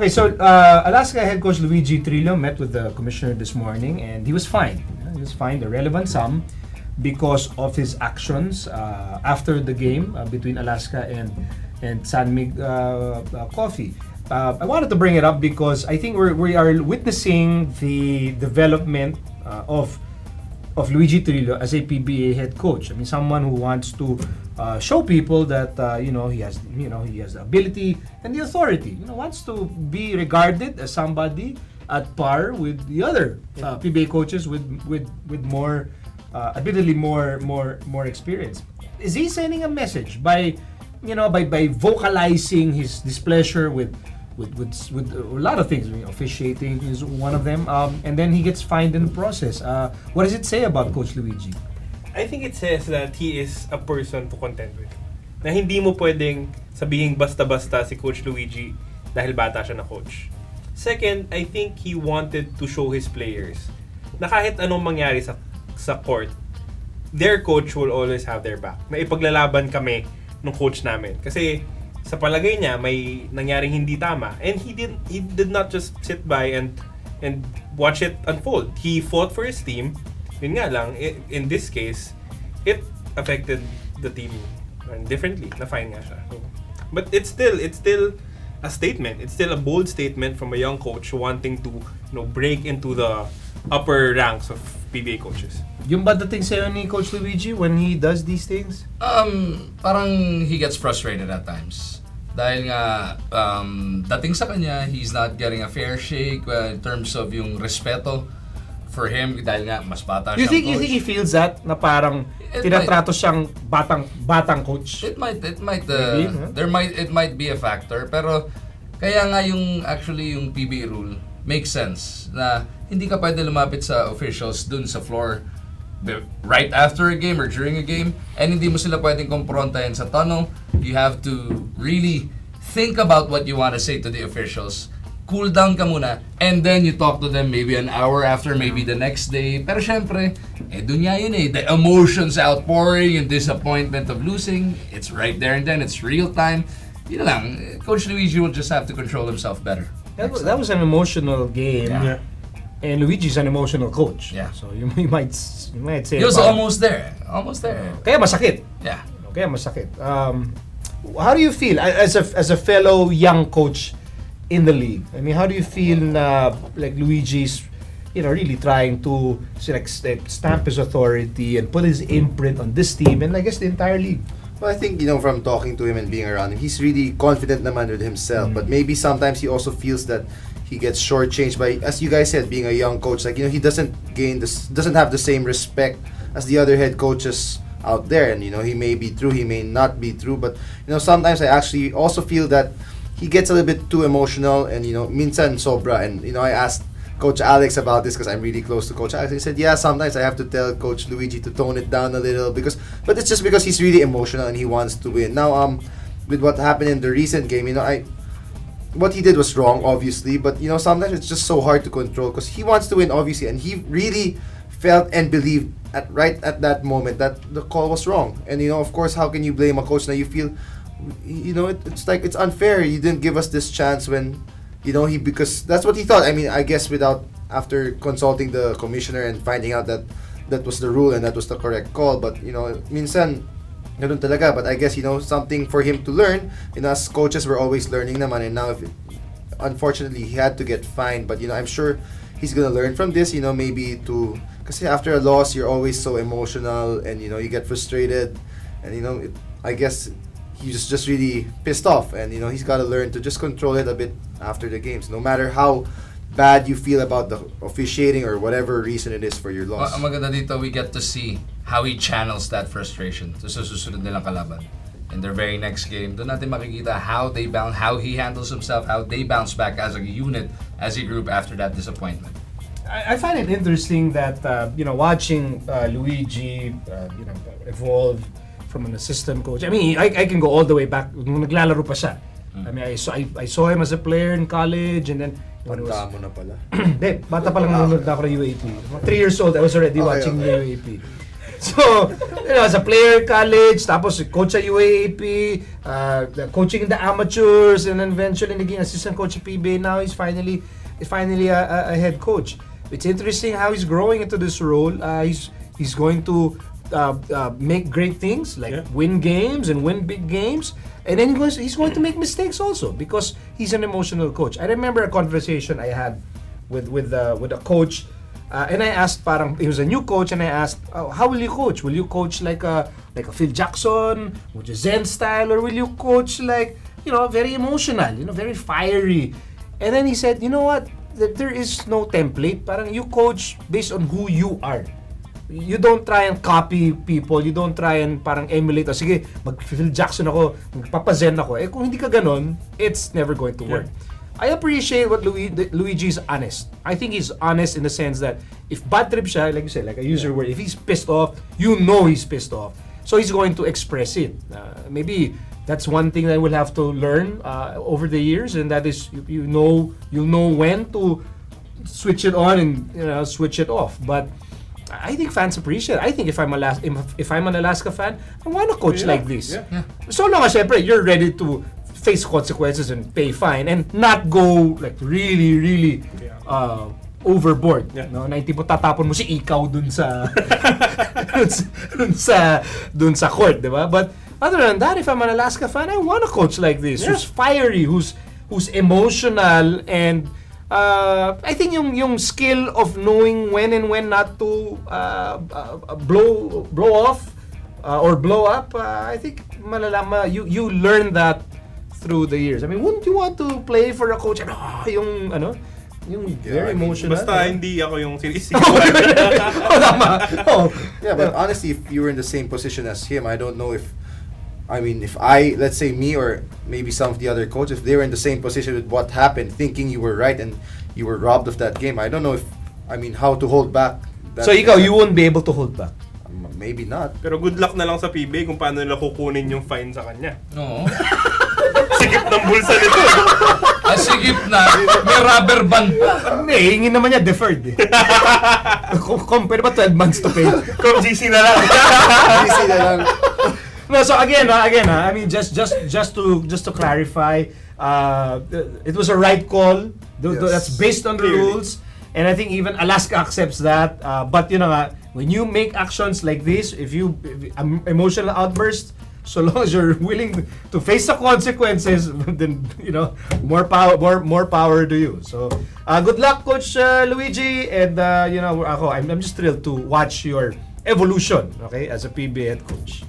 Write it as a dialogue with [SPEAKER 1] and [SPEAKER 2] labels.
[SPEAKER 1] Okay, so Alaska head coach Luigi Trillo met with the commissioner this morning, and he was fined. He was fined a relevant sum because of his actions after the game between Alaska and San Mig Coffee. I wanted to bring it up because I think we are witnessing the development of Luigi Trillo as a PBA head coach. I mean, someone who wants to show people that he has the ability and the authority. Wants to be regarded as somebody at par with the other PBA coaches with more admittedly more experience. Is he sending a message by vocalizing his displeasure with a lot of things? Officiating is one of them, and then he gets fined in the process. What does it say about Coach Luigi?
[SPEAKER 2] I think it says that he is a person to contend with. Na hindi mo pwedeng sabihin basta-basta si Coach Luigi dahil bata siya na coach. Second, I think he wanted to show his players na kahit anong mangyari sa court, their coach will always have their back. Na ipaglalaban kami ng coach namin. Kasi sa palagay niya may nangyaring hindi tama, and he did not just sit by and watch it unfold. He fought for his team. Yun nga lang, in this case, it affected the team differently. Na-fine nga siya. But it's still a statement. It's still a bold statement from a young coach wanting to break into the upper ranks of PBA coaches.
[SPEAKER 1] Yung ba dating sa'yo ni Coach Luigi when he does these things?
[SPEAKER 3] Parang he gets frustrated at times. Dahil nga, dating sa kanya, he's not getting a fair shake in terms of yung respeto for him dahil nga mas bata
[SPEAKER 1] You
[SPEAKER 3] siyang
[SPEAKER 1] think
[SPEAKER 3] coach.
[SPEAKER 1] he feels that na parang tinatrato siyang batang coach?
[SPEAKER 3] It might
[SPEAKER 1] Maybe,
[SPEAKER 3] it might be a factor, pero kaya nga yung PBA rule makes sense na hindi ka pwede lumapit sa officials dun sa floor right after a game or during a game, and hindi mo sila pwedeng komprontahin sa tunnel. You have to really think about what you want to say to the officials. Cool down ka muna, and then you talk to them maybe an hour after, maybe the next day. Pero syempre, dun nga yun the emotions outpouring and disappointment of losing, it's right there and then, it's real time. Yun lang, Coach Luigi will just have to control himself better.
[SPEAKER 1] That was an emotional game.
[SPEAKER 3] Yeah.
[SPEAKER 1] And Luigi's an emotional coach.
[SPEAKER 3] Yeah.
[SPEAKER 1] So you might say
[SPEAKER 3] He was almost there.
[SPEAKER 1] Kaya masakit.
[SPEAKER 3] Yeah.
[SPEAKER 1] Kaya masakit. How do you feel as a fellow young coach in the league? I mean, how do you feel like Luigi's really trying to stamp his authority and put his imprint on this team and I guess the entire league?
[SPEAKER 4] Well, I think, from talking to him and being around him, he's really confident naman with himself. But maybe sometimes he also feels that he gets shortchanged by, as you guys said, being a young coach. Like, he doesn't have the same respect as the other head coaches out there. And, he may be true, he may not be true. But, sometimes I actually also feel that he gets a little bit too emotional and, minsan sobra. And, I asked Coach Alex about this because I'm really close to Coach Alex. He said, yeah, sometimes I have to tell Coach Luigi to tone it down a little but it's just because he's really emotional and he wants to win. Now, with what happened in the recent game, what he did was wrong, obviously, but sometimes it's just so hard to control because he wants to win, obviously, and he really felt and believed right at that moment that the call was wrong. And of course, how can you blame a coach now? You feel, it's like it's unfair. You didn't give us this chance when. Because that's what he thought. I mean, I guess after consulting the commissioner and finding out that was the rule and that was the correct call. But, minsan, ganun talaga. But I guess, something for him to learn. As coaches, we're always learning naman. And now, unfortunately, he had to get fined. But, I'm sure he's gonna learn from this, maybe because after a loss, you're always so emotional and, you get frustrated. And, I guess he's just really pissed off, and he's got to learn to just control it a bit after the games, no matter how bad you feel about the officiating or whatever reason it is for your loss.
[SPEAKER 3] Ang maganda dito, we get to see how he channels that frustration sa susunod nilang kalaban. In their very next game, doon natin makikita how he handles himself, how they bounce back as a unit, as a group after that disappointment.
[SPEAKER 1] I find it interesting that watching Luigi evolve from an assistant coach. I mean, I can go all the way back nung naglalaro pa siya. I mean, I saw him as a player in college, and then
[SPEAKER 4] Bata mo na pala.
[SPEAKER 1] Hindi, bata pa lang nanonood na ako ng UAP. 3 years old, I was already watching the UAP. So, as a player college, tapos coach sa UAAP, coaching in the amateurs, and then eventually naging assistant coach at PBA. Now he's finally a head coach. It's interesting how he's growing into this role. He's going to make great things, like win games and win big games. And then he's going to make mistakes also because he's an emotional coach. I remember a conversation I had with a coach, and I asked, parang he was a new coach, and I asked, how will you coach? Will you coach like a Phil Jackson, which is Zen style, or will you coach like very emotional, very fiery? And then he said, you know what? There is no template. Parang you coach based on who you are. You don't try and copy people. You don't try and parang emulate. O sige, mag-Phil Jackson ako, magpapazen ako. Kung hindi ka ganon, it's never going to work. I appreciate what Luigi is honest. I think he's honest in the sense that if bad trip siya, like you said, like I use your word, if he's pissed off, he's pissed off. So he's going to express it. Maybe that's one thing that we'll have to learn over the years, and that is you'll know when to switch it on and switch it off. But I think fans appreciate it. I think if I'm an Alaska fan, I want to coach like this.
[SPEAKER 2] Yeah.
[SPEAKER 1] So long as syempre, you're ready to face consequences and pay fine and not go like really overboard.
[SPEAKER 2] Yeah.
[SPEAKER 1] No, na tipo tatapon mo si ikaw dun sa dun sa court, di ba? But other than that, if I'm an Alaska fan, I want a coach like this, who's fiery, who's emotional, and I think yung skill of knowing when and when not to blow off or blow up, I think you learn that through the years. I mean, wouldn't you want to play for a coach and yung very emotional?
[SPEAKER 2] Basta hindi ako yung sinisigaw.
[SPEAKER 4] Yeah, but honestly, if you were in the same position as him, I don't know if I, let's say me or maybe some of the other coaches, if they were in the same position with what happened, thinking you were right and you were robbed of that game, I don't know how to hold back.
[SPEAKER 1] So ikaw, you won't be able to hold back?
[SPEAKER 4] Maybe not.
[SPEAKER 2] Pero good luck na lang sa PBA kung paano nila kukunin yung fine sa kanya.
[SPEAKER 3] Oo.
[SPEAKER 2] Sigip ng bulsa nito.
[SPEAKER 3] Sigip na. May rubber band pa.
[SPEAKER 1] Hindi, hingin naman niya deferred eh. Kung pwede ba 12 months to pay?
[SPEAKER 2] Kung GC na lang.
[SPEAKER 4] GC na lang.
[SPEAKER 1] No, so again, I mean, just to clarify, it was a right call. That's based on the rules, and I think even Alaska accepts that. But when you make actions like this, if emotional outburst, so long as you're willing to face the consequences, then more power to you. So good luck, Coach Luigi, and I'm just thrilled to watch your evolution, okay, as a PBA head coach.